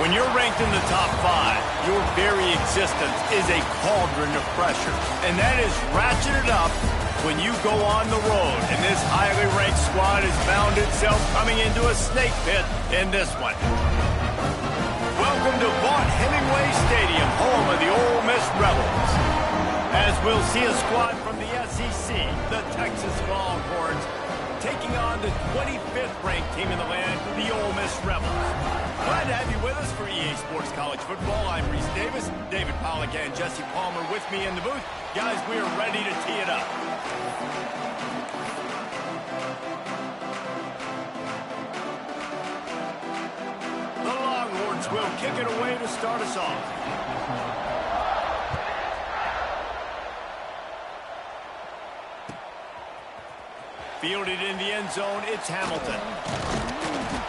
When you're ranked in the top 5, your very existence is a cauldron of pressure. And that is ratcheted up when you go on the road. And this highly ranked squad has found itself coming into a snake pit in this one. Welcome to Vaught-Hemingway Stadium, home of the Ole Miss Rebels. As we'll see a squad from the SEC, the Texas Longhorns, taking on the 25th ranked team in the land, the Ole Miss Rebels. Glad to have you with us for EA Sports College Football. I'm Reese Davis, David Pollack and Jesse Palmer with me in the booth. Guys, we are ready to tee it up. The Longhorns will kick it away to start us off. Fielded in the end zone, it's Hamilton.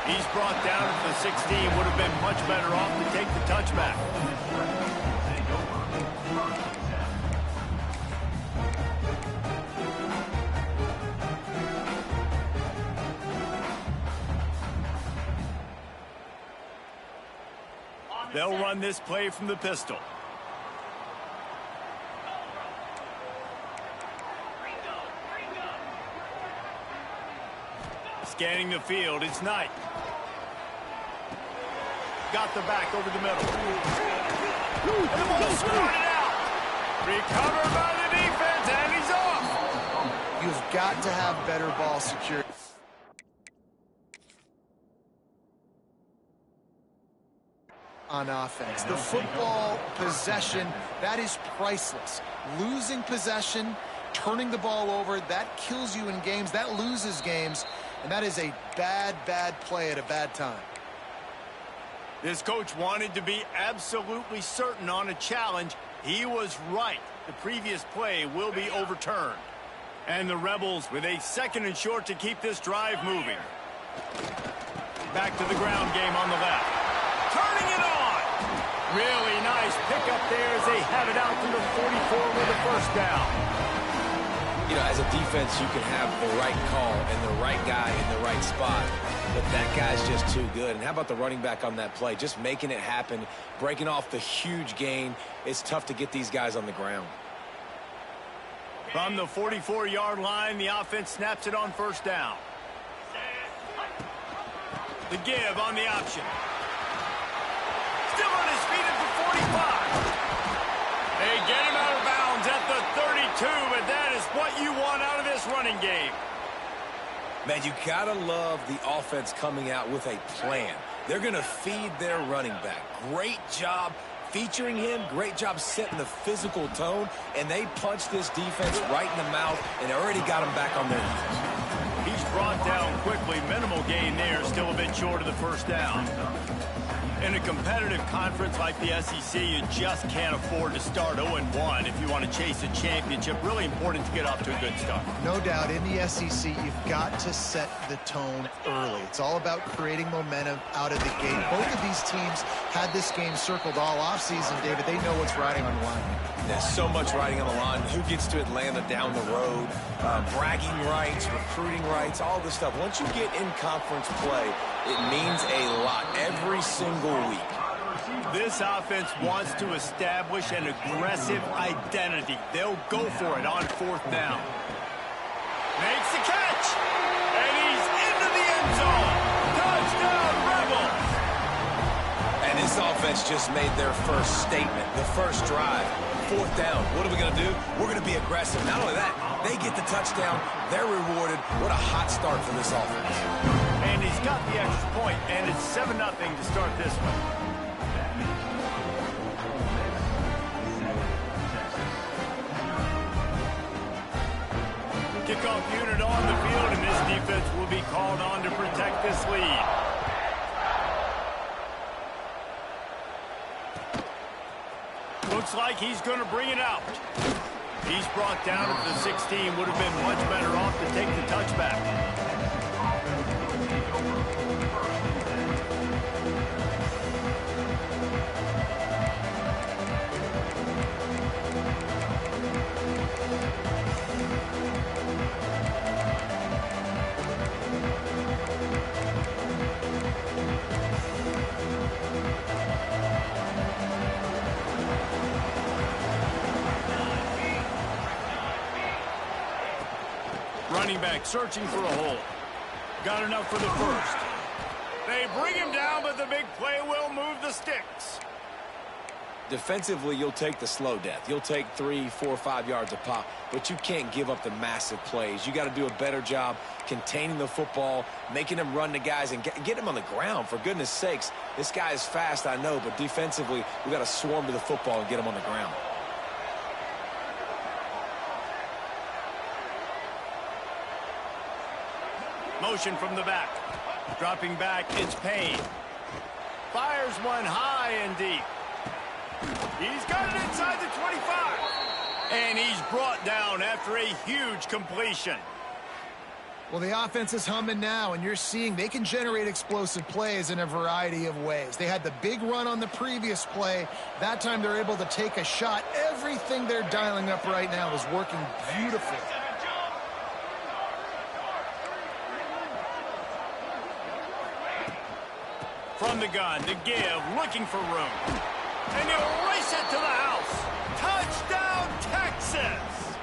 He's brought down at the 16. Would have been much better off to take the touchback. They'll run this play from the pistol. Scanning the field, it's Knight. Got the back over the middle. And the ball squirted out. Recovered by the defense, and he's off. You've got to have better ball security. On offense. The football possession, that is priceless. Losing possession, turning the ball over, that kills you in games, that loses games. And that is a bad, bad play at a bad time. This coach wanted to be absolutely certain on a challenge. He was right. The previous play will be overturned. And the Rebels with a 2nd and short to keep this drive moving. Back to the ground game on the left. Turning it on. Really nice pickup there as they have it out to the 44 with a first down. You know, as a defense, you can have the right call and the right guy in the right spot, but that guy's just too good. And how about the running back on that play? Just making it happen, breaking off the huge gain. It's tough to get these guys on the ground. From the 44-yard line, the offense snaps it on first down. The give on the option. Still on his feet at the 45. They get him out of bounds at the 32, but that is what you want out of this running game. Man, you gotta love the offense coming out with a plan. They're gonna feed their running back. Great job featuring him. Great job setting the physical tone, and they punched this defense right in the mouth and already got them back on their heels. He's brought down quickly. Minimal gain there, still a bit short of the first down. In a competitive conference like the SEC, you just can't afford to start 0-1 if you want to chase a championship. Really important to get off to a good start. No doubt, in the SEC, you've got to set the tone early. It's all about creating momentum out of the gate. Both of these teams had this game circled all offseason, David. They know what's riding on the line. There's so much riding on the line. Who gets to Atlanta down the road? Bragging rights, recruiting rights, all this stuff. Once you get in conference play, it means a lot every single week. This offense wants to establish an aggressive identity. They'll go for it on 4th down. Makes the catch. And he's into the end zone. Touchdown, Rebels. And this offense just made their first statement, the first drive. 4th down. What are we going to do? We're going to be aggressive. Not only that, they get the touchdown. They're rewarded. What a hot start for this offense. And he's got the extra point, and it's 7-0 to start this one. Kickoff unit on the field, and this defense will be called on to protect this lead. Looks like he's going to bring it out. He's brought down at the 16. Would have been much better off to take the touchback. Running back searching for a hole. Got enough for the first. They bring him down, but the big play will move the sticks. Defensively, you'll take the slow death. You'll take 3, 4, 5 yards a pop, but you can't give up the massive plays. You got to do a better job containing the football, making them run the guys, and get him on the ground. For goodness sakes, this guy is fast, I know, but defensively, we got to swarm to the football and get him on the ground. Motion from the back. Dropping back, it's Payne. Fires one high and deep. He's got it inside the 25. And he's brought down after a huge completion. Well, the offense is humming now, and you're seeing they can generate explosive plays in a variety of ways. They had the big run on the previous play. That time they're able to take a shot. Everything they're dialing up right now is working beautifully. From the gun, to give, looking for room. And he'll race it to the house. Touchdown, Texas!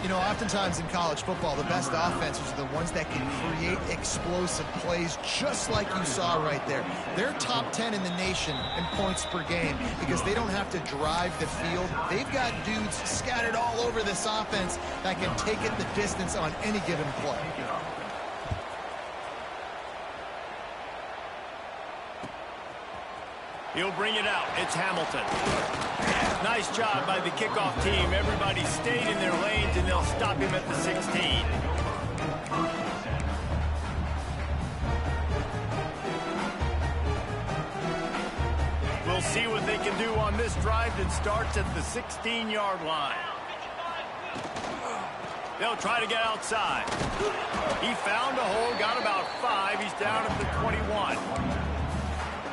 You know, oftentimes in college football, the best offenses are the ones that can create explosive plays, just like you saw right there. They're top 10 in the nation in points per game because they don't have to drive the field. They've got dudes scattered all over this offense that can take it the distance on any given play. He'll bring it out. It's Hamilton. Nice job by the kickoff team. Everybody stayed in their lanes, and they'll stop him at the 16. We'll see what they can do on this drive that starts at the 16-yard line. They'll try to get outside. He found a hole, got about 5. He's down at the 21.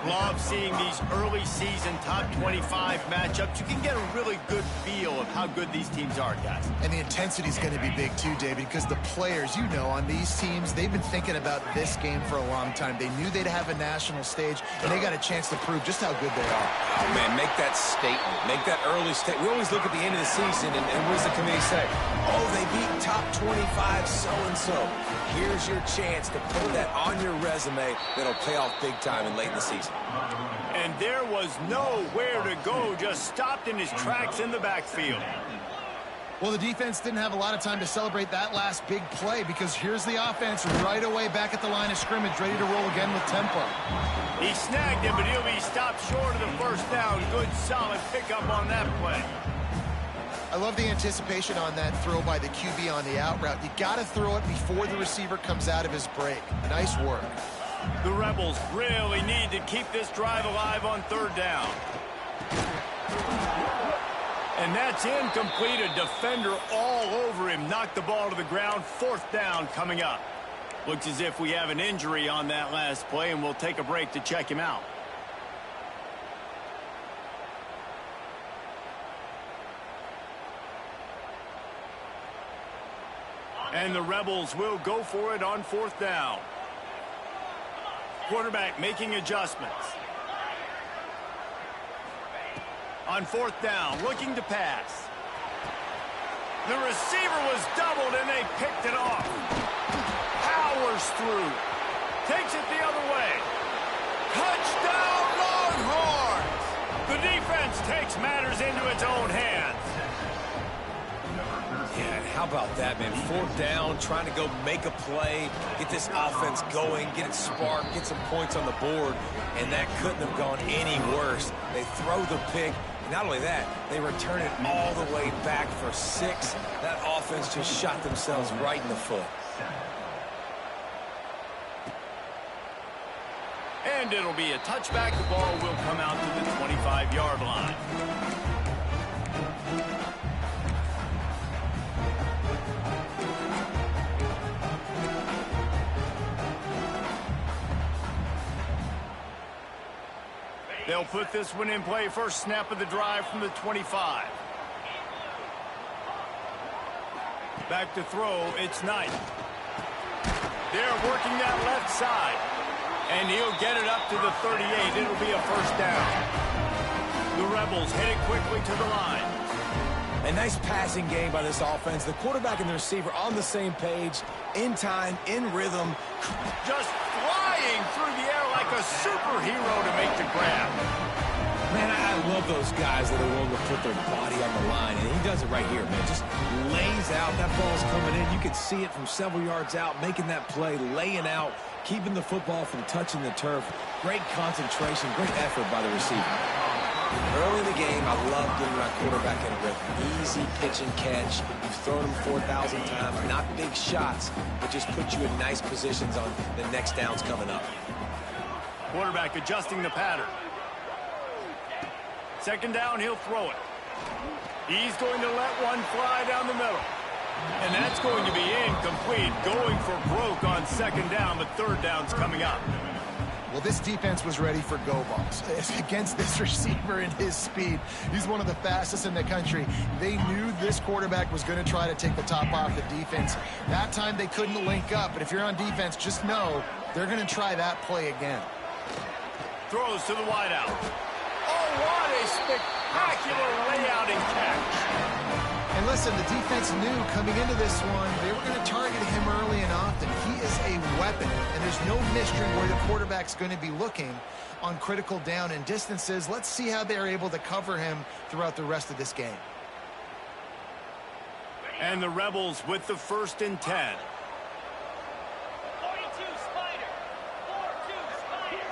Love seeing these early season top 25 matchups. You can get a really good feel of how good these teams are, guys. And the intensity is going to be big too, David, because the players, you know, on these teams, they've been thinking about this game for a long time. They knew they'd have a national stage, and they got a chance to prove just how good they are. Oh, man, make that statement. Make that early statement. We always look at the end of the season, and what does the committee say? Oh, they beat top 25 so-and-so. Here's your chance to put that on your resume that'll pay off big time and late in the season. And there was nowhere to go, just stopped in his tracks in the backfield. Well, the defense didn't have a lot of time to celebrate that last big play because here's the offense right away back at the line of scrimmage, ready to roll again with tempo. He snagged him, but he'll be stopped short of the first down. Good, solid pickup on that play. I love the anticipation on that throw by the QB on the out route. You got to throw it before the receiver comes out of his break. Nice work. The Rebels really need to keep this drive alive on third down. And that's incomplete. A defender all over him. Knocked the ball to the ground. Fourth down coming up. Looks as if we have an injury on that last play, and we'll take a break to check him out. And the Rebels will go for it on fourth down. Quarterback making adjustments. On fourth down, looking to pass. The receiver was doubled, and they picked it off. Powers through. Takes it the other way. Touchdown, Longhorns! The defense takes matters into its own hands. Yeah, how about that, man? Fourth down, trying to go make a play, get this offense going, get it sparked, get some points on the board, and that couldn't have gone any worse. They throw the pick. Not only that, they return it all the way back for 6. That offense just shot themselves right in the foot. And it'll be a touchback. The ball will come out to the 25-yard line. They'll put this one in play. First snap of the drive from the 25. Back to throw, it's Knight. They're working that left side. And he'll get it up to the 38. It'll be a first down. The Rebels headed quickly to the line. A nice passing game by this offense. The quarterback and the receiver on the same page, in time, in rhythm. Just flying through the air like a superhero to make the grab. Man, I love those guys that are willing to put their body on the line, and he does it right here, man. Just lays out. That ball's coming in. You can see it from several yards out, making that play, laying out, keeping the football from touching the turf. Great concentration, great effort by the receiver. Early in the game, I love getting my quarterback in a rhythm. Easy pitch and catch. You've thrown him 4,000 times. Not big shots, but just put you in nice positions on the next downs coming up. Quarterback adjusting the pattern. Second down, he'll throw it. He's going to let one fly down the middle. And that's going to be incomplete. Going for broke on second down, but third down's coming up. Well, this defense was ready for go balls against this receiver and his speed. He's one of the fastest in the country. They knew this quarterback was going to try to take the top off the defense. That time they couldn't link up, but if you're on defense, just know they're going to try that play again. Throws to the wideout. Oh, what a spectacular layout and catch. And listen, the defense knew coming into this one, they were going to target him early and often. He is a weapon, and there's no mystery where the quarterback's going to be looking on critical down and distances. Let's see how they're able to cover him throughout the rest of this game. And the Rebels with the 1st and 10. 42 Spider. 4-2 Spider.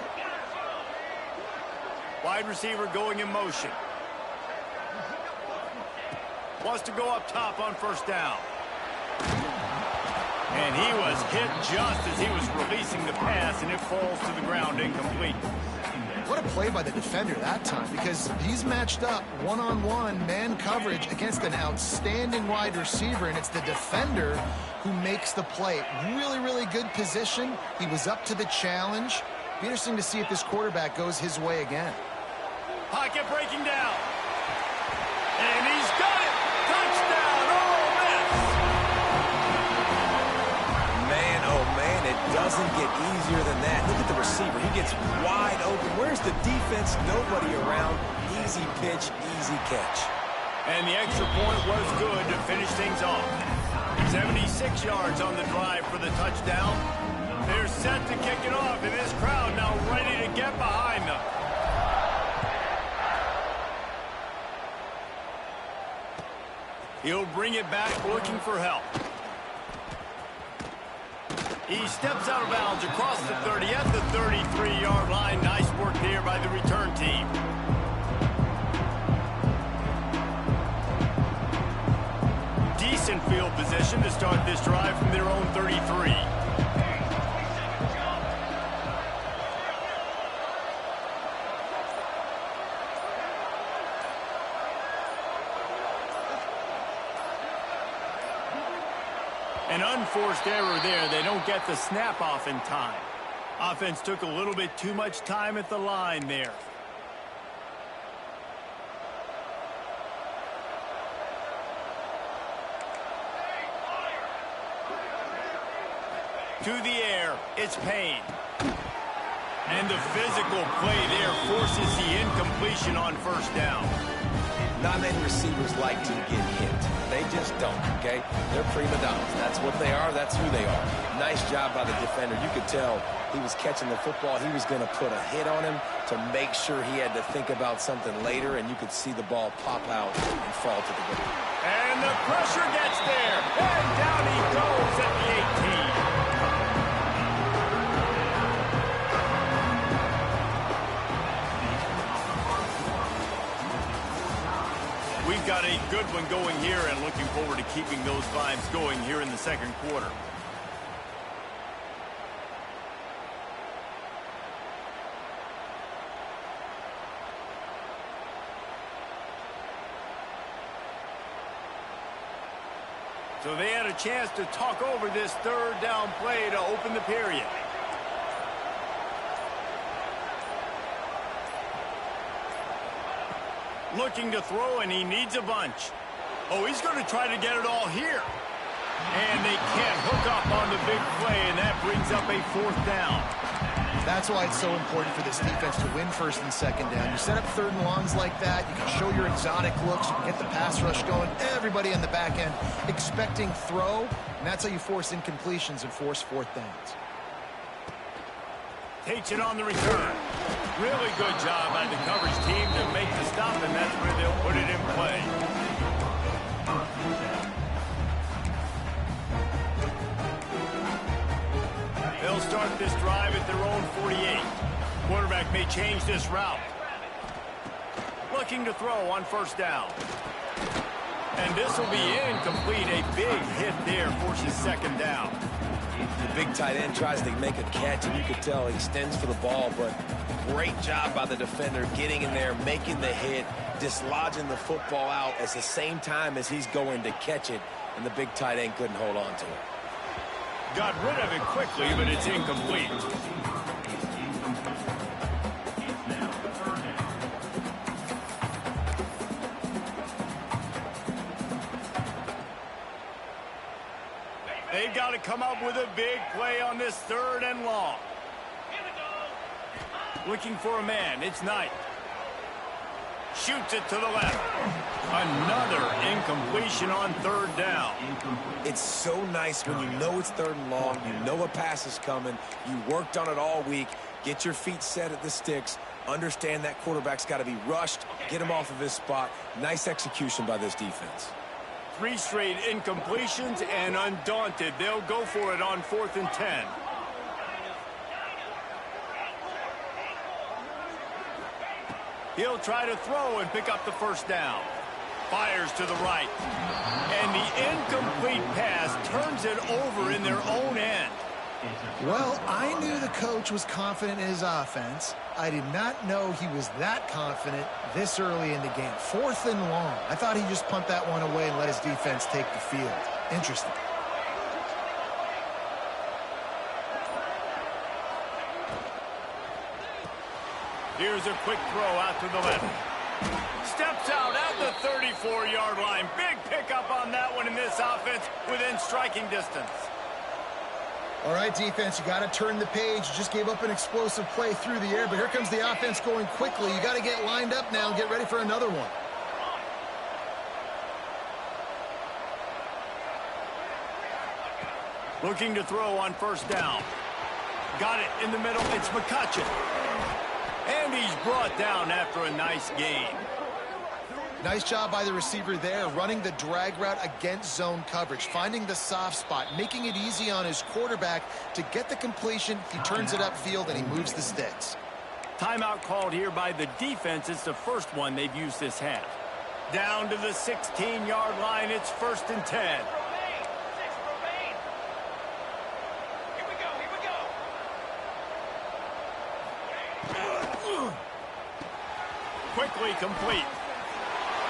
Wide receiver going in motion. Wants to go up top on first down. And he was hit just as he was releasing the pass, and it falls to the ground incomplete. What a play by the defender that time, because he's matched up one-on-one man coverage against an outstanding wide receiver, and it's the defender who makes the play. Really, really good position. He was up to the challenge. Be interesting to see if this quarterback goes his way again. Pocket breaking down. And he's got it. Touchdown, Ole Miss. Man, oh man, it doesn't get easier than that. Look at the receiver. He gets wide open. Where's the defense? Nobody around. Easy pitch, easy catch. And the extra point was good to finish things off. 76 yards on the drive for the touchdown. They're set to kick it off, and this crowd now ready to get behind them. He'll bring it back looking for help. He steps out of bounds across the 30 at the 33-yard line. Nice work there by the return team. Decent field position to start this drive from their own 33. An unforced error there. They don't get the snap off in time. Offense took a little bit too much time at the line there. To the air, it's Payne. And the physical play there forces the incompletion on first down. Not many receivers like to get hit. They just don't, okay? They're prima donnas. That's what they are. That's who they are. Nice job by the defender. You could tell he was catching the football. He was going to put a hit on him to make sure he had to think about something later, and you could see the ball pop out and fall to the ground. And the pressure gets there. And down he goes at the 18. We've got a good one going here and looking forward to keeping those vibes going here in the second quarter. So they had a chance to talk over this third down play to open the period. Looking to throw, and he needs a bunch. Oh, he's going to try to get it all here. And they can't hook up on the big play, and that brings up a 4th down. That's why it's so important for this defense to win 1st and 2nd down. You set up 3rd and longs like that, you can show your exotic looks, you can get the pass rush going, everybody in the back end expecting throw, and that's how you force incompletions and force 4th downs. Takes it on the return. Really good job by the coverage team to make the stop, and that's where they'll put it in play. They'll start this drive at their own 48. Quarterback may change this route. Looking to throw on 1st down. And this will be incomplete. A big hit there forces 2nd down. The big tight end tries to make a catch, and you could tell he extends for the ball, but great job by the defender getting in there, making the hit, dislodging the football out at the same time as he's going to catch it, and the big tight end couldn't hold on to it. Got rid of it quickly, but it's incomplete. They've got to come up with a big play on this 3rd and long. Looking for a man. It's Knight. Shoots it to the left. Another incompletion on 3rd down. It's so nice when you know it's 3rd and long, you know a pass is coming, you worked on it all week, get your feet set at the sticks, understand that quarterback's got to be rushed, get him off of his spot. Nice execution by this defense. 3 straight incompletions, and undaunted, they'll go for it on 4th and 10. He'll try to throw and pick up the 1st down. Fires to the right. And the incomplete pass turns it over in their own end. Well, I knew the coach was confident in his offense. I did not know he was that confident this early in the game. 4th and long. I thought he'd just punt that one away and let his defense take the field. Interesting. Here's a quick throw out to the left. Steps out at the 34-yard line. Big pickup on that one in this offense within striking distance. All right, defense, you got to turn the page. You just gave up an explosive play through the air, but here comes the offense going quickly. You got to get lined up now and get ready for another one. Looking to throw on 1st down. Got it in the middle. It's McCutcheon. And he's brought down after a nice gain. Nice job by the receiver there, running the drag route against zone coverage, finding the soft spot, making it easy on his quarterback to get the completion. He turns it upfield and he moves the sticks. Timeout called here by the defense. It's the first one they've used this half. Down to the 16-yard line. It's 1st and 10. Quickly complete.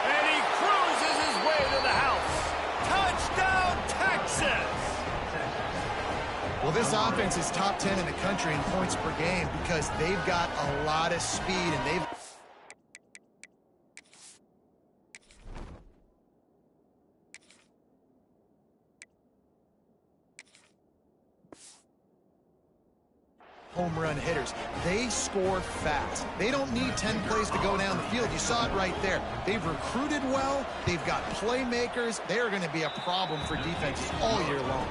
And he cruises his way to the house. Touchdown, Texas! Well, this offense is top 10 in the country in points per game because they've got a lot of speed and they've... home run hitters. They score fast. They don't need 10 plays to go down the field. You saw it right there. They've recruited well. They've got playmakers. They are going to be a problem for defenses all year long.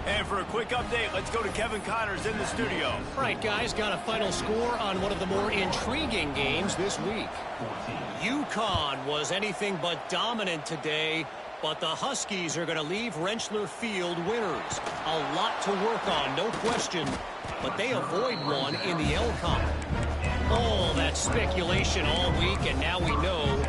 And for a quick update, let's go to Kevin Connors in the studio. All right, guys, got a final score on one of the more intriguing games this week. UConn was anything but dominant today, but the Huskies are going to leave Rentschler Field winners. A lot to work on, no question, but they avoid one in the L-Comp. All that speculation all week, and now we know.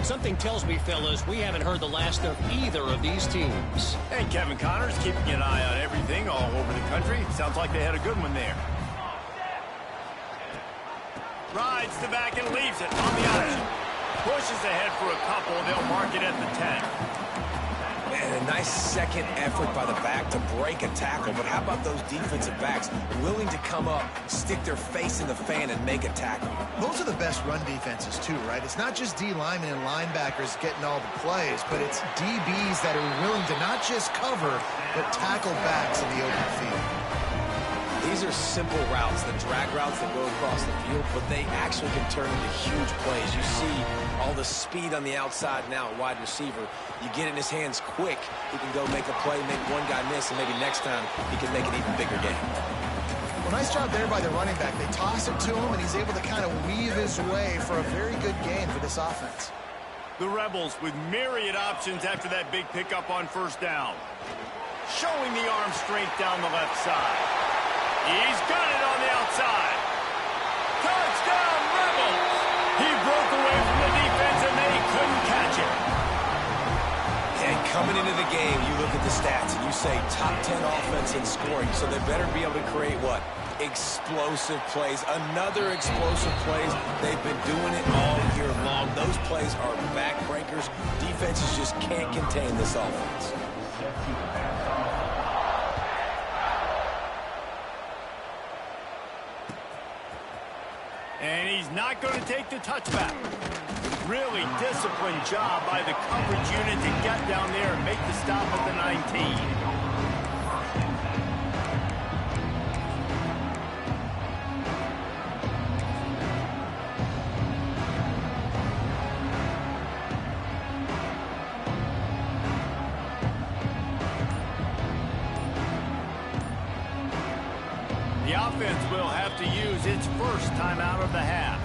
Something tells me, fellas, we haven't heard the last of either of these teams. And Kevin Connors keeping an eye on everything all over the country. Sounds like they had a good one there. Rides the back and leaves it on the option. Pushes ahead for a couple. They'll mark it at the 10. And a nice second effort by the back to break a tackle. But how about those defensive backs willing to come up, stick their face in the fan, and make a tackle? Those are the best run defenses, too, right? It's not just D linemen and linebackers getting all the plays, but it's DBs that are willing to not just cover, but tackle backs in the open field. These are simple routes, the drag routes that go across the field, but they actually can turn into huge plays. You see all the speed on the outside now at wide receiver. You get it in his hands quick, he can go make a play, make one guy miss, and maybe next time he can make an even bigger game. Well, nice job there by the running back. They toss it to him, and he's able to kind of weave his way for a very good gain for this offense. The Rebels with myriad options after that big pickup on first down. Showing the arm strength down the left side. He's got it on the outside. Touchdown, Rebels! He broke away from the defense, and they couldn't catch it. And coming into the game, you look at the stats, and you say top 10 offense in scoring, so they better be able to create what? Explosive plays. Another explosive plays. They've been doing it all year long. Those plays are backbreakers. Defenses just can't contain this offense. And he's not going to take the touchback. Really disciplined job by the coverage unit to get down there and make the stop at the 19. The offense will have to use its first timeout of the half.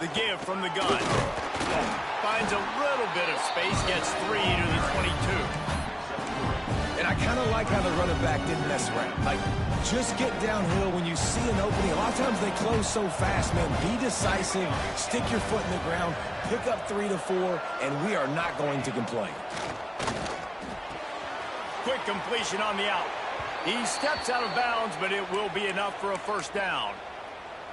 The give from the gun. Finds a little bit of space, gets 3 to the 22. And I kind of like how the running back didn't mess around. Like, just get downhill when you see an opening. A lot of times they close so fast, man. Be decisive, stick your foot in the ground, pick up 3 to 4, and we are not going to complain. Quick completion on the out. He steps out of bounds, but it will be enough for a first down.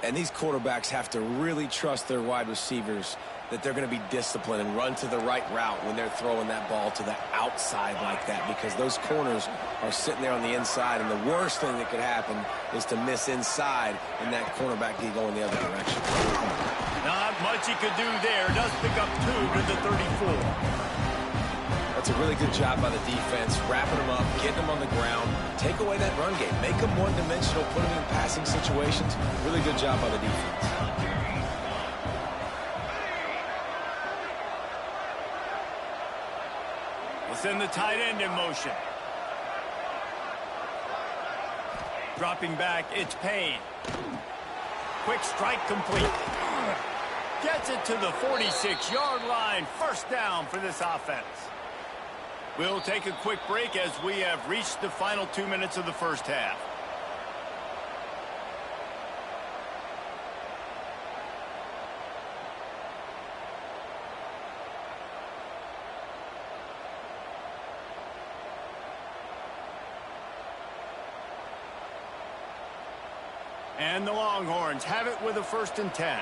And these quarterbacks have to really trust their wide receivers that they're going to be disciplined and run to the right route when they're throwing that ball to the outside like that, because those corners are sitting there on the inside, and the worst thing that could happen is to miss inside and that cornerback be going the other direction. Not much he could do there. Does pick up 2 to the 34. That's a really good job by the defense, wrapping them up, getting them on the ground, take away that run game, make them one-dimensional, put them in passing situations. Really good job by the defense. Send the tight end in motion. Dropping back, it's Payne. Quick strike complete. Gets it to the 46-yard line. First down for this offense. We'll take a quick break as we have reached the final 2 minutes of the first half. And the Longhorns have it with a 1st and 10.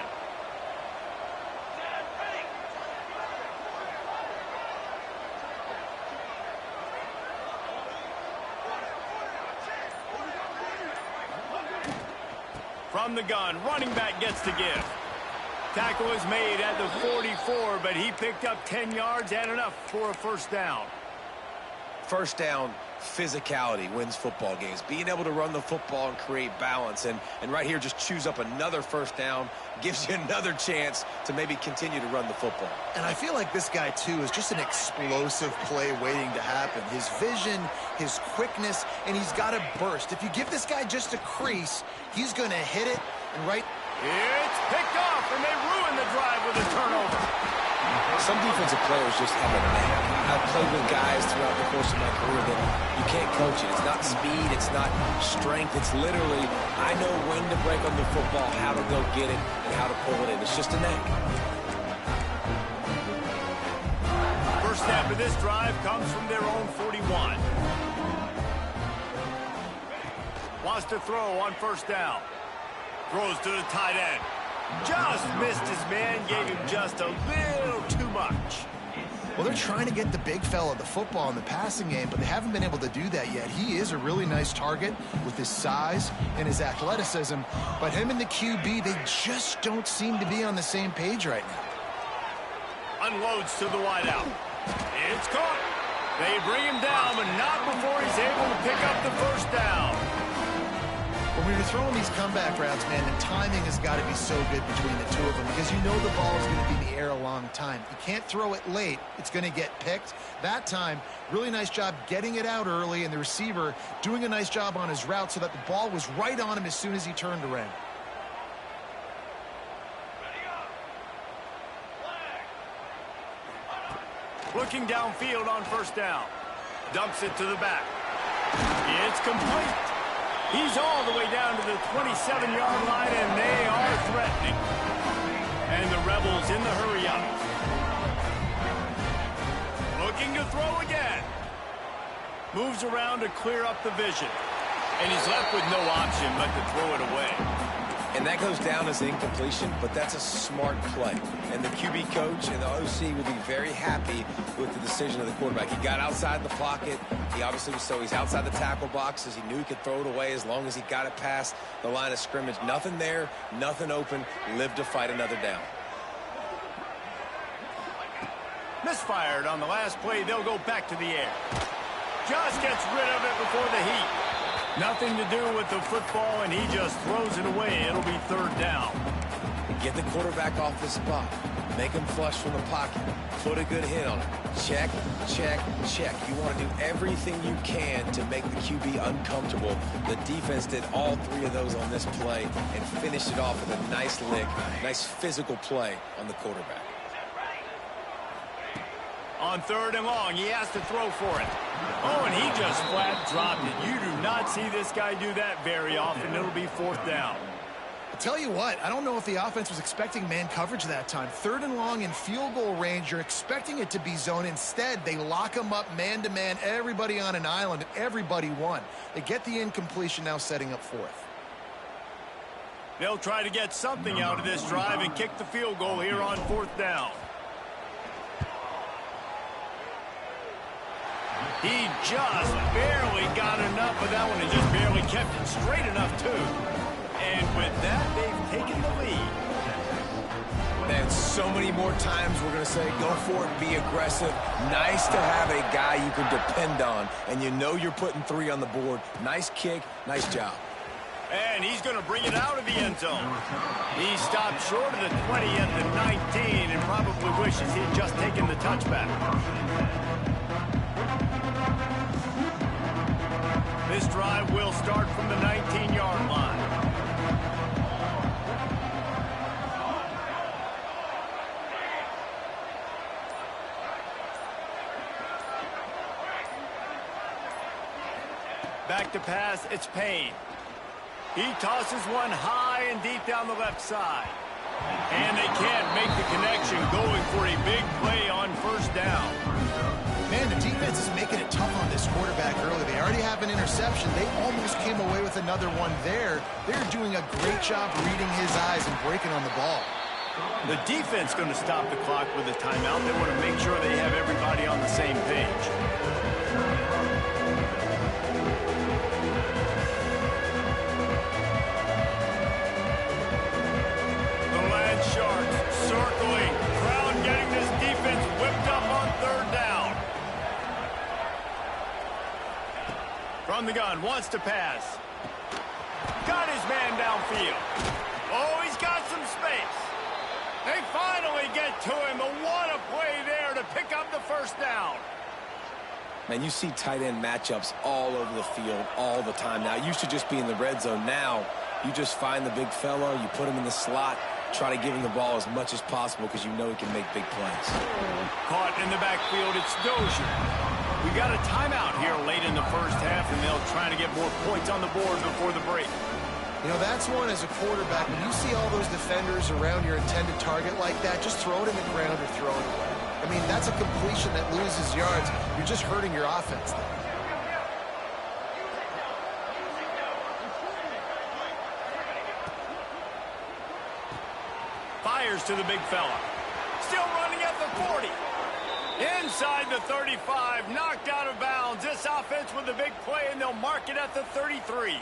From the gun, running back gets to give. Tackle is made at the 44, but he picked up 10 yards and enough for a first down. First down, physicality wins football games. Being able to run the football and create balance. And right here, just choose up another first down, gives you another chance to maybe continue to run the football. And I feel like this guy, too, is just an explosive play waiting to happen. His vision, his quickness, and he's got a burst. If you give this guy just a crease, he's going to hit it and right. It's picked off, and they ruin the drive with a turnover. Some defensive players just have a knack. I've played with guys throughout the course of my career that you can't coach it. It's not speed, it's not strength. It's literally, I know when to break on the football, how to go get it, and how to pull it in. It's just a knack. First snap for this drive comes from their own 41. Wants to throw on first down. Throws to the tight end. Just missed his man, gave him just a little too much. Well, they're trying to get the big fella the football in the passing game, but they haven't been able to do that yet. He is a really nice target with his size and his athleticism, but him and the QB, they just don't seem to be on the same page right now. Unloads to the wideout. It's caught. They bring him down, but not before he's able to pick up the first down. When you're throwing these comeback routes, man, the timing has got to be so good between the two of them because you know the ball is going to be in the air a long time. You can't throw it late. It's going to get picked. That time, really nice job getting it out early, and the receiver doing a nice job on his route so that the ball was right on him as soon as he turned around. Looking downfield on first down. Dumps it to the back. It's complete. He's all the way down to the 27-yard line, and they are threatening. And the Rebels in the hurry-up. Looking to throw again. Moves around to clear up the vision. And he's left with no option but to throw it away. And that goes down as incompletion, but that's a smart play. And the QB coach and the OC will be very happy with the decision of the quarterback. He got outside the pocket. He obviously was so he's outside the tackle boxes. He knew he could throw it away as long as he got it past the line of scrimmage. Nothing there, nothing open. Lived to fight another down. Misfired on the last play. They'll go back to the air. Just gets rid of it before the heat. Nothing to do with the football, and he just throws it away. It'll be third down. Get the quarterback off the spot. Make him flush from the pocket. Put a good hit on him. Check, check, check. You want to do everything you can to make the QB uncomfortable. The defense did all three of those on this play and finished it off with a nice lick, nice physical play on the quarterback. On third and long, he has to throw for it. Oh, and he just flat dropped it. You do not see this guy do that very often. It'll be fourth down. I'll tell you what, I don't know if the offense was expecting man coverage that time. Third and long in field goal range, you're expecting it to be zone. Instead, they lock him up man-to-man, everybody on an island, and everybody won. They get the incompletion, now setting up fourth. They'll try to get something out of this drive and kick the field goal here on fourth down. He just barely got enough of that one and just barely kept it straight enough, too. And with that, they've taken the lead. Man, so many more times we're going to say, go for it, be aggressive. Nice to have a guy you can depend on, and you know you're putting three on the board. Nice kick, nice job. And he's going to bring it out of the end zone. He stopped short of the 20 at the 19 and probably wishes he'd just taken the touchback. This drive will start from the 19-yard line. Back to pass, it's Payne. He tosses one high and deep down the left side. And they can't make the connection, going for a big play on first down. Man, the defense is making it tough on this quarterback early. They already have an interception. They almost came away with another one there. They're doing a great job reading his eyes and breaking on the ball. The defense going to stop the clock with a timeout. They want to make sure they have everybody on the same page. The Land Sharks circling. Crown getting this defense whipped up on third down. From the gun, wants to pass. Got his man downfield. Oh, he's got some space. They finally get to him, but what a play there to pick up the first down. Man, you see tight end matchups all over the field all the time now. It used to just be in the red zone. Now, you just find the big fellow, you put him in the slot, try to give him the ball as much as possible because you know he can make big plays. Caught in the backfield, it's Dozier. We got a timeout here late in the first half, and they'll try to get more points on the board before the break. You know, that's one as a quarterback. When you see all those defenders around your intended target like that, just throw it in the ground or throw it away. I mean, that's a completion that loses yards. You're just hurting your offense there. Fires to the big fella. Still running at the 40. Inside the 35, knocked out of bounds. This offense with a big play, and they'll mark it at the 33.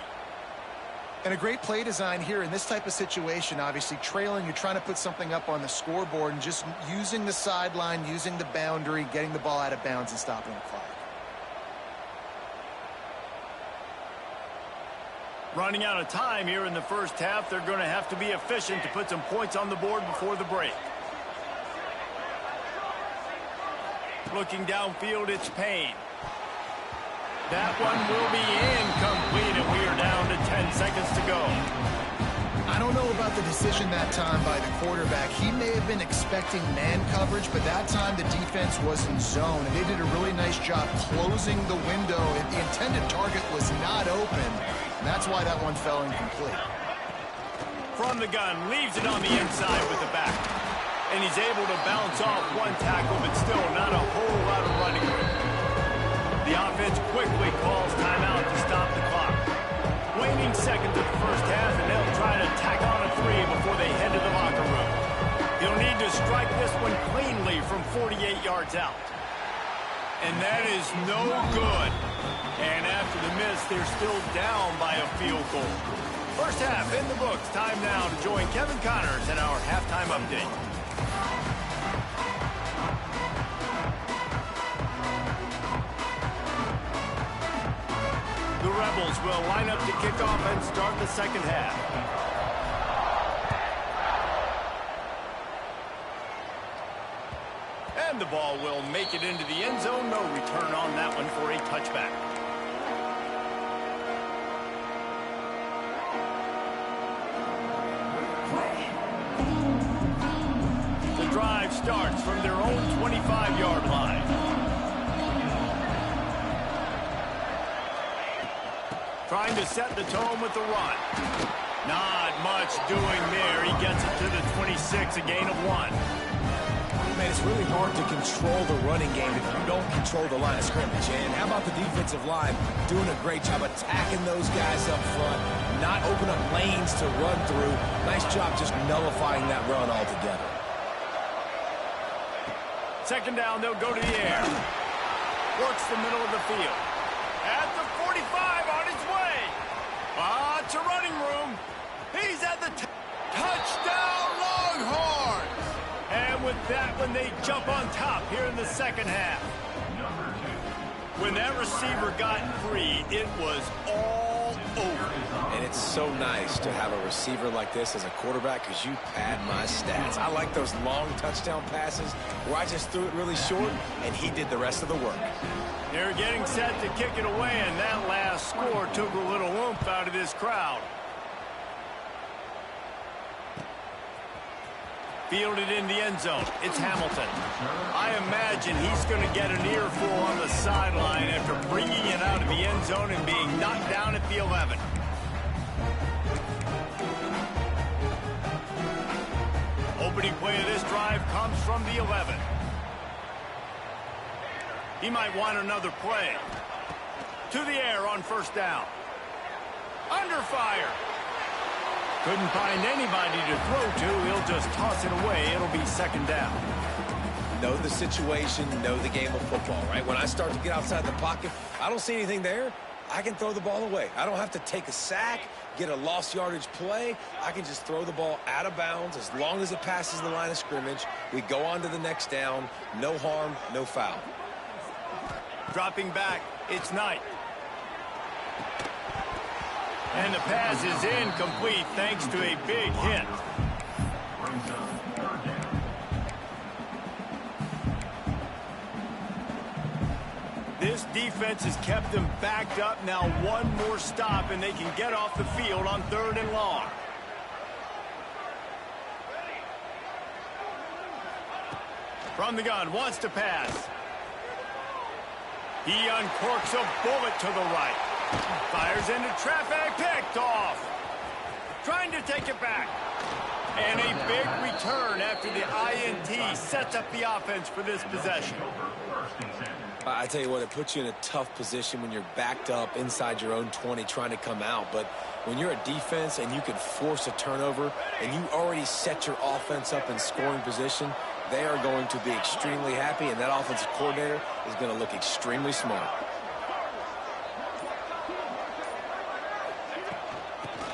And a great play design here in this type of situation. Obviously, trailing, you're trying to put something up on the scoreboard, and just using the sideline, using the boundary, getting the ball out of bounds and stopping the clock. Running out of time here in the first half. They're going to have to be efficient to put some points on the board before the break. Looking downfield, it's Payne. That one will be incomplete, and we are down to 10 seconds to go. I don't know about the decision that time by the quarterback. He may have been expecting man coverage, but that time the defense was in zone, and they did a really nice job closing the window. The intended target was not open, and that's why that one fell incomplete. From the gun, leaves it on the inside with the back. And he's able to bounce off one tackle, but still not a whole lot of running room. The offense quickly calls timeout to stop the clock. Waning seconds of the first half, and they'll try to tack on a 3 before they head to the locker room. He'll need to strike this one cleanly from 48 yards out. And that is no good. And after the miss, they're still down by a field goal. First half in the books. Time now to join Kevin Connors in our halftime update. The Rebels will line up to kick off and start the second half. And the ball will make it into the end zone. No return on that one for a touchback. The drive starts from their own 25-yard line. Trying to set the tone with the run. Not much doing there. He gets it to the 26, a gain of 1. Man, it's really hard to control the running game if you don't control the line of scrimmage. And how about the defensive line doing a great job attacking those guys up front, not open up lanes to run through. Nice job just nullifying that run altogether. Second down, they'll go to the air. Works the middle of the field. At the 45, on his way. To running room. He's at the touchdown, Longhorns. And with that one, they jump on top here in the second half. When that receiver got free, it was all over. And it's so nice to have a receiver like this as a quarterback because you pad my stats. I like those long touchdown passes where I just threw it really short and he did the rest of the work. They're getting set to kick it away, and that last score took a little oomph out of this crowd. Fielded in the end zone. It's Hamilton. I imagine he's going to get an earful on the sideline after bringing it out of the end zone and being knocked down at the 11. Opening play of this drive comes from the 11. He might want another play. To the air on first down. Under fire. Couldn't find anybody to throw to. He'll just toss it away. It'll be second down. Know the situation, know the game of football, right? When I start to get outside the pocket, I don't see anything there. I can throw the ball away. I don't have to take a sack, get a lost yardage play. I can just throw the ball out of bounds as long as it passes the line of scrimmage. We go on to the next down. No harm, no foul. Dropping back, it's Knight. And the pass is incomplete thanks to a big hit. This defense has kept them backed up. Now one more stop and they can get off the field on 3rd and long. From the gun, wants to pass. He uncorks a bullet to the right. Fires into traffic, picked off. Trying to take it back. And a big return after the INT sets up the offense for this possession. I tell you what, it puts you in a tough position when you're backed up inside your own 20 trying to come out. But when you're a defense and you can force a turnover and you already set your offense up in scoring position, they are going to be extremely happy, and that offensive coordinator is going to look extremely smart.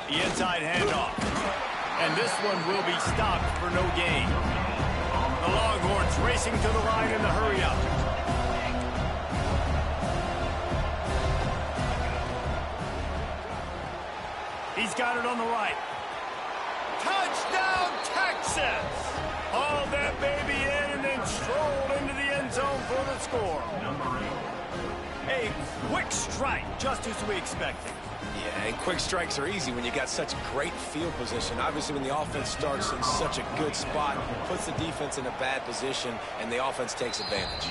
The inside handoff. And this one will be stopped for no gain. The Longhorns racing to the line in the hurry-up. He's got it on the right. Touchdown, Texas! Hauled that baby in and then strolled into the end zone for the score. A quick strike, just as we expected. Yeah, and quick strikes are easy when you got such great field position. Obviously, when the offense starts in such a good spot, puts the defense in a bad position, and the offense takes advantage.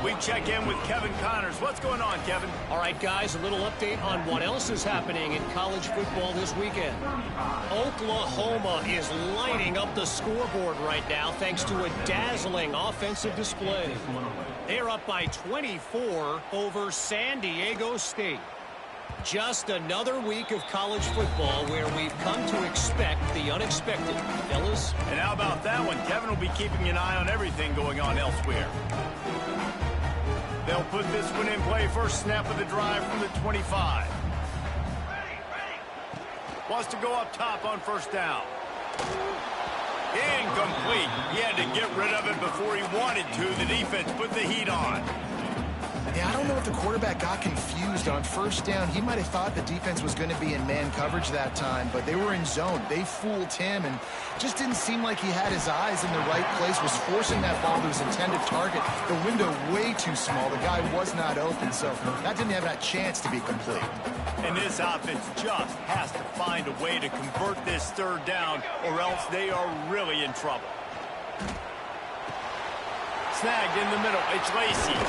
We check in with Kevin Connors. What's going on, Kevin? All right, guys, a little update on what else is happening in college football this weekend. Oklahoma is lighting up the scoreboard right now thanks to a dazzling offensive display. They're up by 24 over San Diego State. Just another week of college football where we've come to expect the unexpected, fellas. And how about that one? Kevin will be keeping an eye on everything going on elsewhere. They'll put this one in play. First snap of the drive from the 25. Wants to go up top on first down. Incomplete. He had to get rid of it before he wanted to. The defense put the heat on. Yeah, I don't know if the quarterback got confused on first down. He might have thought the defense was going to be in man coverage that time, but they were in zone. They fooled him, and just didn't seem like he had his eyes in the right place, was forcing that ball to his intended target. The window way too small. The guy was not open, so that didn't have that chance to be complete. And this offense just has to find a way to convert this third down, or else they are really in trouble. Snagged in the middle. It's Lacey.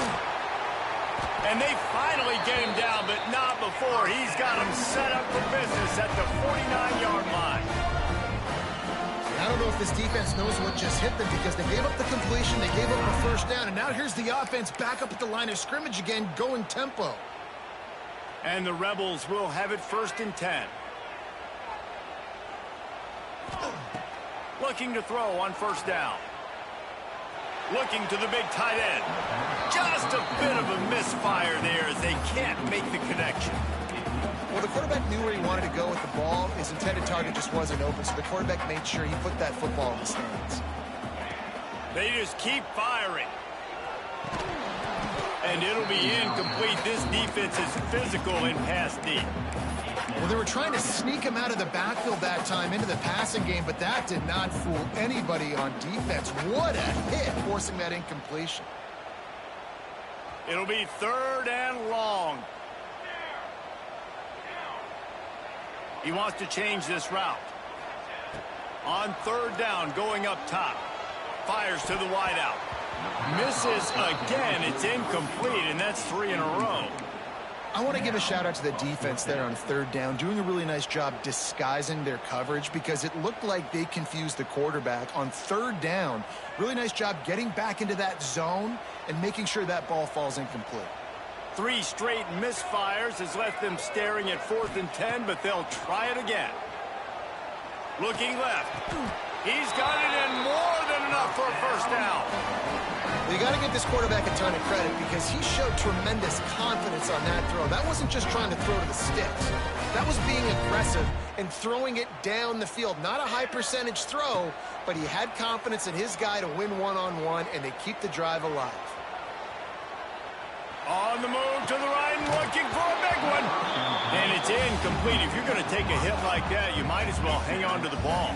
And they finally get him down, but not before. He's got him set up for business at the 49-yard line. I don't know if this defense knows what just hit them, because they gave up the completion, they gave up the first down, and now here's the offense back up at the line of scrimmage again, going tempo. And the Rebels will have it 1st and 10. Looking to throw on first down. Looking to the big tight end. Just a bit of a misfire there as they can't make the connection. Well, the quarterback knew where he wanted to go with the ball. His intended target just wasn't open, so the quarterback made sure he put that football in the stands. They just keep firing. And it'll be incomplete. This defense is physical in pass deep. Well, they were trying to sneak him out of the backfield that time into the passing game, but that did not fool anybody on defense. What a hit, forcing that incompletion. It'll be 3rd and long. He wants to change this route. On 3rd down, going up top. Fires to the wideout. Misses again. It's incomplete, and that's 3 in a row. I want to give a shout out to the defense there on 3rd down, doing a really nice job disguising their coverage, because it looked like they confused the quarterback on 3rd down. Really nice job getting back into that zone and making sure that ball falls incomplete. 3 straight misfires has left them staring at 4th and 10, but they'll try it again. Looking left. He's got it in, more than enough for a first down. You got to give this quarterback a ton of credit, because he showed tremendous confidence on that throw. That wasn't just trying to throw to the sticks. That was being aggressive and throwing it down the field. Not a high percentage throw, but he had confidence in his guy to win one-on-one, and they keep the drive alive. On the move to the right and looking for a big one. And it's incomplete. If you're going to take a hit like that, you might as well hang on to the ball.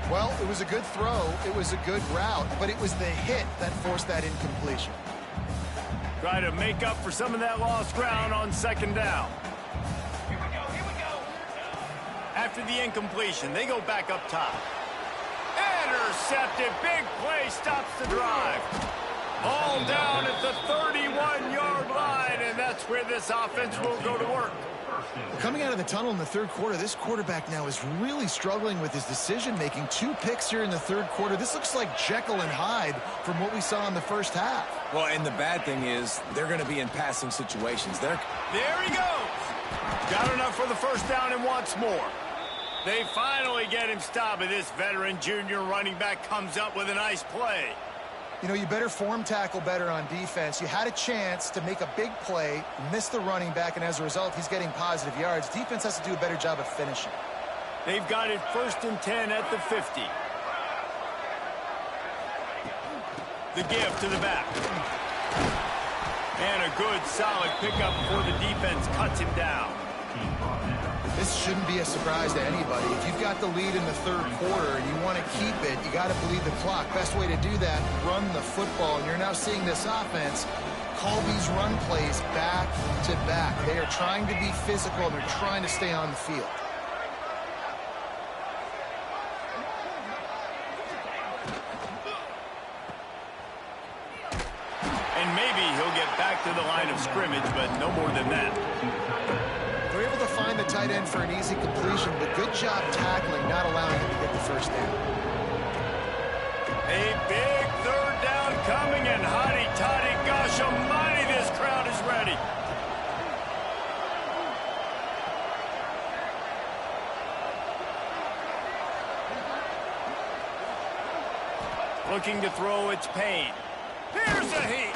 Well, it was a good throw, it was a good route, but it was the hit that forced that incompletion. Try to make up for some of that lost ground on 2nd down. Here we go. After the incompletion, they go back up top. Intercepted. Big play stops the drive. Ball down at the 31-yard line, and and that's where this offense will go to work. Coming out of the tunnel in the third quarter, this quarterback now is really struggling with his decision-making. 2 picks here in the third quarter. This looks like Jekyll and Hyde from what we saw in the first half. Well, and the bad thing is they're going to be in passing situations. There he goes. Got enough for the first down and wants more. They finally get him stopped, and this veteran junior running back comes up with a nice play. You know, you better form tackle better on defense. You had a chance to make a big play, miss the running back, and as a result, he's getting positive yards. Defense has to do a better job of finishing. They've got it 1st and 10 at the 50. The give to the back. And a good, solid pickup before the defense cuts him down. This shouldn't be a surprise to anybody. If you've got the lead in the third quarter and you want to keep it, you got to bleed the clock. Best way to do that, run the football. And you're now seeing this offense call these run plays back to back. They are trying to be physical, and they're trying to stay on the field. And maybe he'll get back to the line of scrimmage, but no more than that. They're able to find the tight end for an easy completion, but good job tackling, not allowing him to get the first down. A big third down coming, and hotty-toddy, gosh almighty, this crowd is ready. Looking to throw, it's Payne. Here's a heat.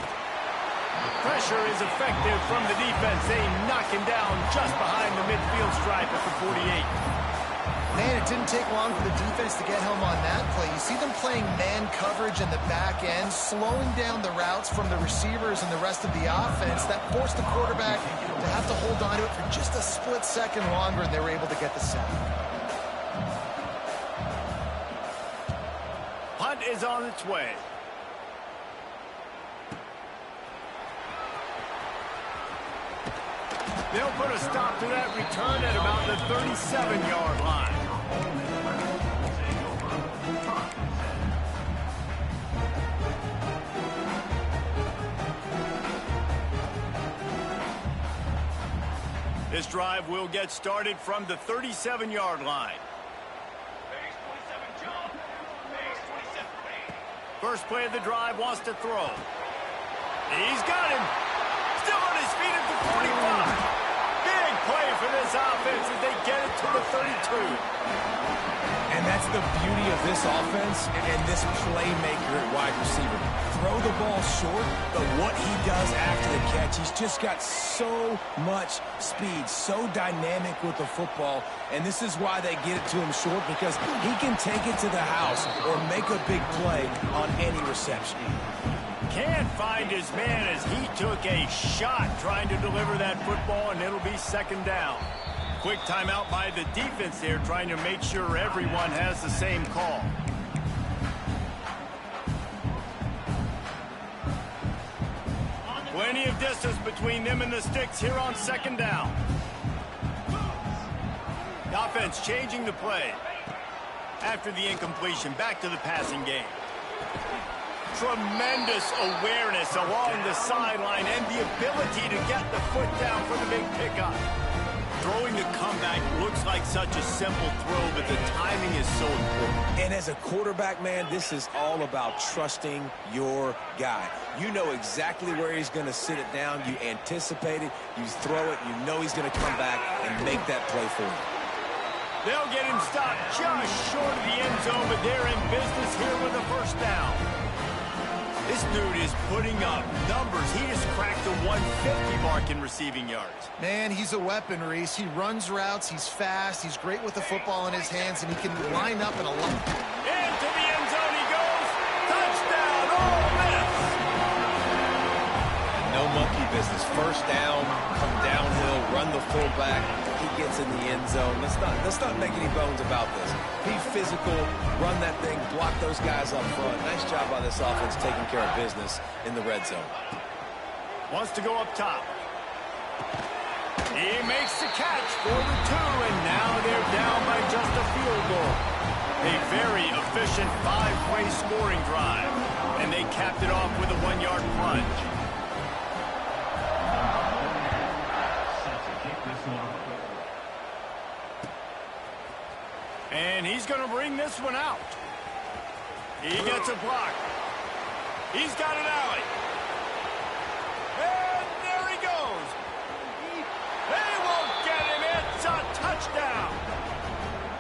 Pressure is effective from the defense. They knock him down just behind the midfield stripe at the 48. Man, it didn't take long for the defense to get home on that play. You see them playing man coverage in the back end, slowing down the routes from the receivers and the rest of the offense. That forced the quarterback to have to hold on to it for just a split second longer, and they were able to get the sack. Punt is on its way. They'll put a stop to that return at about the 37-yard line. This drive will get started from the 37-yard line. First play of the drive, wants to throw. He's got him. Still on his feet at the 45. Big play for this offense as they get it to the 32. And that's the beauty of this offense and this playmaker at wide receiver. Throw the ball short, but what he does after the catch, he's just got so much speed, so dynamic with the football, and this is why they get it to him short, because he can take it to the house or make a big play on any reception. Can't find his man as he took a shot trying to deliver that football, and it'll be second down. Quick timeout by the defense there, trying to make sure everyone has the same call. Plenty of distance between them and the sticks here on second down. The offense changing the play. After the incompletion, back to the passing game. Tremendous awareness along the sideline and the ability to get the foot down for the big pickup. Throwing the comeback looks like such a simple throw, but the timing is so important. And as a quarterback, man, this is all about trusting your guy. You know exactly where he's going to sit it down. You anticipate it. You throw it. You know he's going to come back and make that play for you. They'll get him stopped just short of the end zone, but they're in business here with a first down. This dude is putting up numbers. He just cracked the 150 mark in receiving yards. Man, he's a weapon, Reese. He runs routes. He's fast. He's great with the football in his hands, and he can line up in a lot. Into the end zone he goes. Touchdown, Ole Miss. No monkey business. First down, come downhill, run the fullback. He gets in the end zone. Let's not make any bones about this. Be physical, run that thing, block those guys up front. Nice job by this offense taking care of business in the red zone. Wants to go up top. He makes the catch for the 2, and now they're down by just a field goal. A very efficient 5-play scoring drive, and they capped it off with a 1-yard plunge. He's going to bring this one out. He gets a block. He's got an alley. And there he goes. They won't get him. It's a touchdown.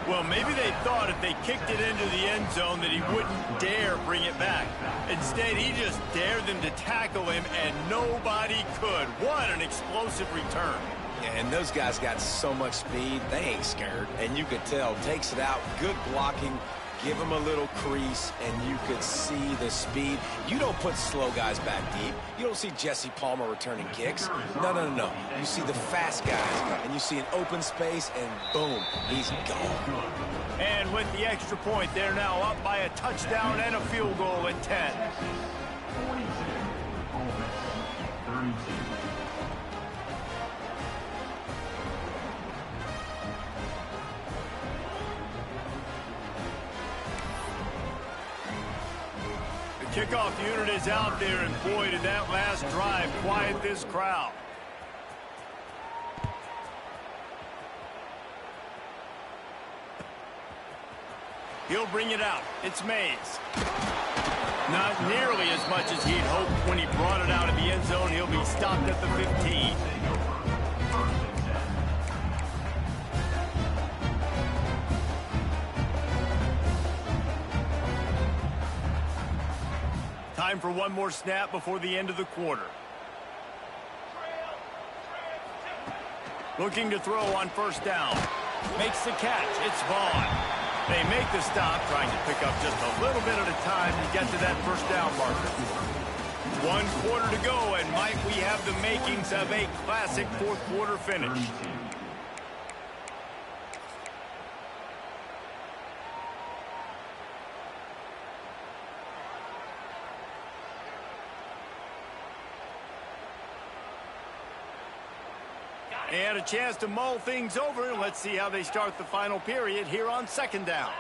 Well, maybe they thought if they kicked it into the end zone that he wouldn't dare bring it back. Instead, he just dared them to tackle him, and nobody could. What an explosive return. Yeah, and those guys got so much speed, they ain't scared. And you could tell, takes it out, good blocking, give him a little crease, and you could see the speed. You don't put slow guys back deep. You don't see Jesse Palmer returning kicks. No. You see the fast guys, and you see an open space, and boom, he's gone. And with the extra point, they're now up by a touchdown and a field goal at 10. 32. Kickoff unit is out there, and boy, did that last drive quiet this crowd. He'll bring it out. It's Mays. Not nearly as much as he'd hoped when he brought it out of the end zone. He'll be stopped at the 15. Time for one more snap before the end of the quarter. Looking to throw on first down. Makes the catch. It's Vaughn. They make the stop, trying to pick up just a little bit at a time to get to that first down marker. 1 quarter to go, and might we have the makings of a classic fourth quarter finish. And a chance to mull things over. Let's see how they start the final period here on second down.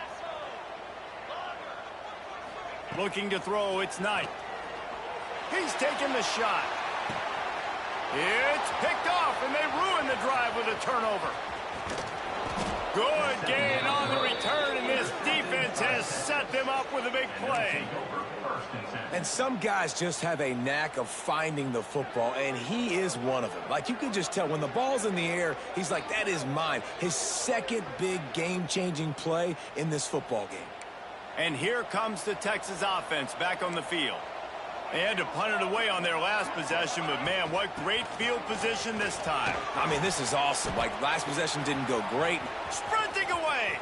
Looking to throw, it's Knight. He's taking the shot. It's picked off, and they ruin the drive with a turnover. Good gain on the return, and this defense has set them up with a big play. And some guys just have a knack of finding the football, and he is one of them. Like, you can just tell when the ball's in the air, he's like, that is mine. His second big game-changing play in this football game. And here comes the Texas offense back on the field. They had to punt it away on their last possession, but man, what great field position this time. I mean, this is awesome. Like, last possession didn't go great. Sprinting away,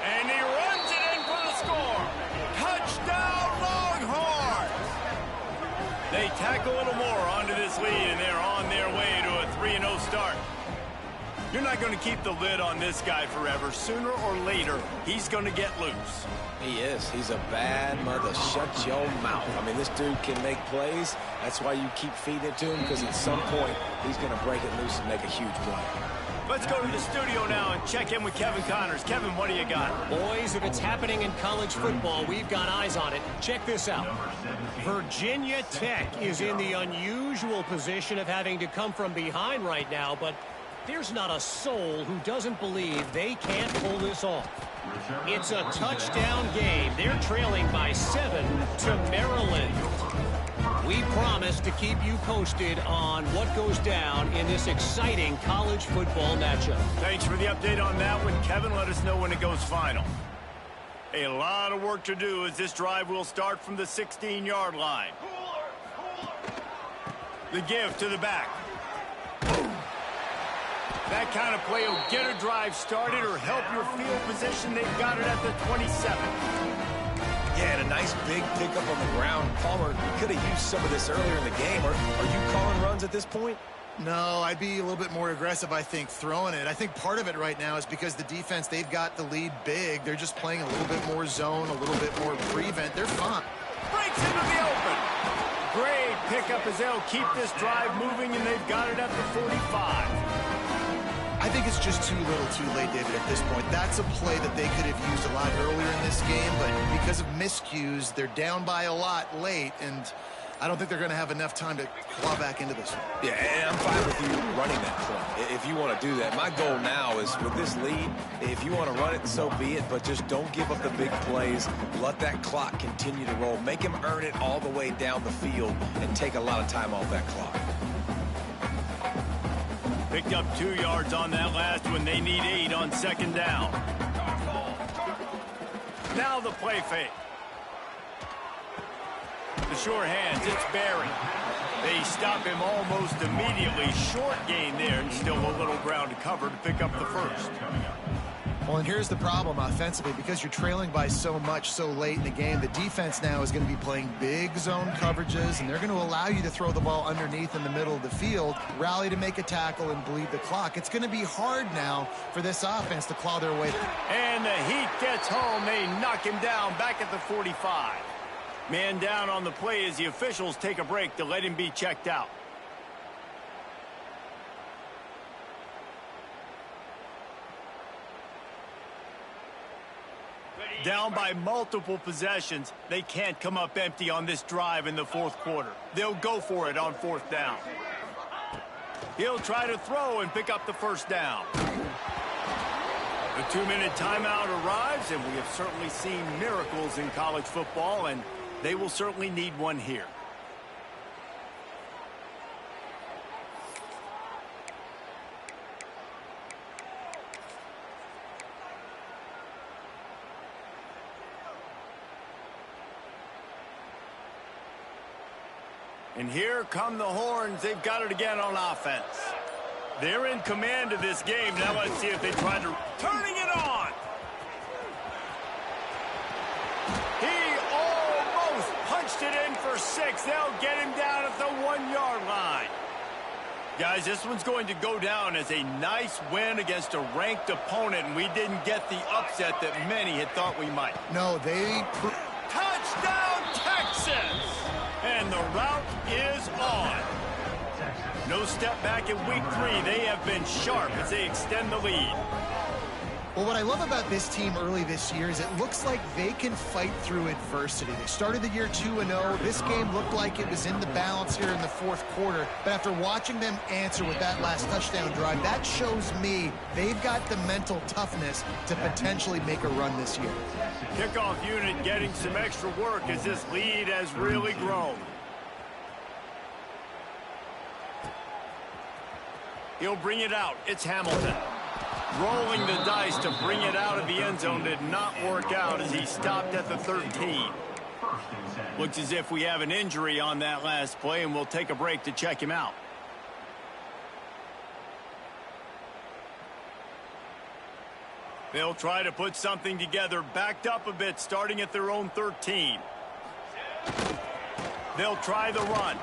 and he runs it in for the score. Touchdown, Longhorns! They tack a little more onto this lead, and they're on their way to a 3-0 start. You're not going to keep the lid on this guy forever. Sooner or later, he's going to get loose. He is. He's a bad mother. Shut your mouth. I mean, this dude can make plays. That's why you keep feeding it to him, because at some point, he's going to break it loose and make a huge play. Let's go to the studio now and check in with Kevin Connors. Kevin, what do you got? Boys, if it's happening in college football, we've got eyes on it. Check this out. Virginia Tech is in the unusual position of having to come from behind right now, but there's not a soul who doesn't believe they can't pull this off. It's a touchdown game. They're trailing by 7 to Maryland. We promise to keep you posted on what goes down in this exciting college football matchup. Thanks for the update on that one, Kevin. Let us know when it goes final. A lot of work to do as this drive will start from the 16-yard line. The give to the back. That kind of play will get a drive started or help your field position. They've got it at the 27. Yeah, and a nice big pickup on the ground. Palmer could have used some of this earlier in the game. Are you calling runs at this point? No, I'd be a little bit more aggressive, I think, throwing it. I think part of it right now is because the defense, they've got the lead big. They're just playing a little bit more zone, a little bit more prevent. They're fine. Breaks into the open. Great pickup as they'll keep this drive moving, and they've got it at the 45. I think it's just too little too late, David, at this point. That's a play that they could have used a lot earlier in this game, but because of miscues, they're down by a lot late, and I don't think they're going to have enough time to claw back into this one. Yeah, and I'm fine with you running that play. if you want to do that. My goal now is with this lead, if you want to run it, so be it, but just don't give up the big plays. Let that clock continue to roll. Make him earn it all the way down the field and take a lot of time off that clock. Picked up 2 yards on that last one. They need 8 on second down. Now the play fake. The short hands, it's Barry. They stop him almost immediately. Short gain there, and still a little ground to cover to pick up the first. Well, and here's the problem offensively. Because you're trailing by so much so late in the game, the defense now is going to be playing big zone coverages, and they're going to allow you to throw the ball underneath in the middle of the field, rally to make a tackle, and bleed the clock. It's going to be hard now for this offense to claw their way. And the heat gets home. They knock him down back at the 45. Man down on the play as the officials take a break to let him be checked out. Down by multiple possessions, they can't come up empty on this drive in the fourth quarter. They'll go for it on fourth down. He'll try to throw and pick up the first down. The 2-minute timeout arrives, and we have certainly seen miracles in college football, and they will certainly need one here. And here come the horns. They've got it again on offense. They're in command of this game. Now let's see if they try to... Turning it on! He almost punched it in for 6. They'll get him down at the 1-yard line. Guys, this one's going to go down as a nice win against a ranked opponent, and we didn't get the upset that many had thought we might. No, they... Touchdown, Texas! And the route is on. No step back in week 3. They have been sharp as they extend the lead. Well, what I love about this team early this year is it looks like they can fight through adversity. They started the year 2-0. This game looked like it was in the balance here in the fourth quarter. But after watching them answer with that last touchdown drive, that shows me they've got the mental toughness to potentially make a run this year. Kickoff unit getting some extra work as this lead has really grown. He'll bring it out. It's Hamilton. Rolling the dice to bring it out of the end zone did not work out as he stopped at the 13. Looks as if we have an injury on that last play, and we'll take a break to check him out. They'll try to put something together, backed up a bit, starting at their own 13. They'll try the run.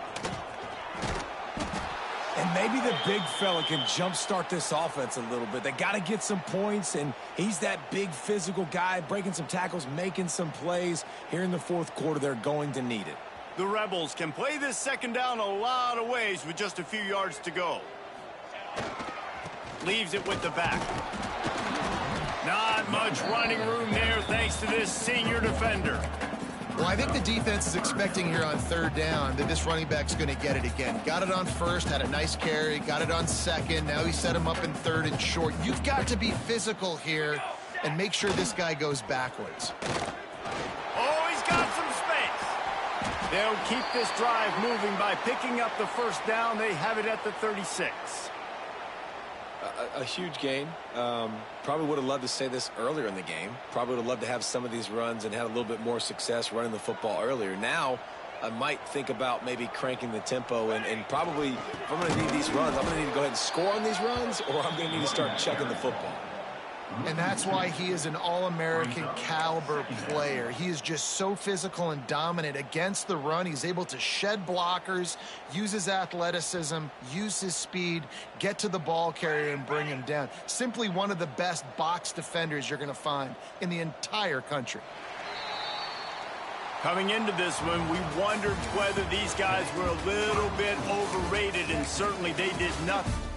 And maybe the big fella can jumpstart this offense a little bit. They got to get some points, and he's that big physical guy, breaking some tackles, making some plays. Here in the fourth quarter, they're going to need it. The Rebels can play this second down a lot of ways with just a few yards to go. Leaves it with the back. Not much running room there thanks to this senior defender. Well, I think the defense is expecting here on third down that this running back's going to get it again. Got it on first, had a nice carry, got it on second. Now he set him up in third and short. You've got to be physical here and make sure this guy goes backwards. Oh, he's got some space. They'll keep this drive moving by picking up the first down. They have it at the 36. A huge gain. Probably would have loved to say this earlier in the game. Probably would have loved to have some of these runs and had a little bit more success running the football earlier. Now, I might think about maybe cranking the tempo and probably, if I'm going to need these runs, I'm going to need to go ahead and score on these runs, or I'm going to need to start chucking the football. And that's why he is an All-American caliber player. He is just so physical and dominant against the run. He's able to shed blockers, use his athleticism, use his speed, get to the ball carrier and bring him down. Simply one of the best box defenders you're going to find in the entire country. Coming into this one, we wondered whether these guys were a little bit overrated, and certainly they did nothing.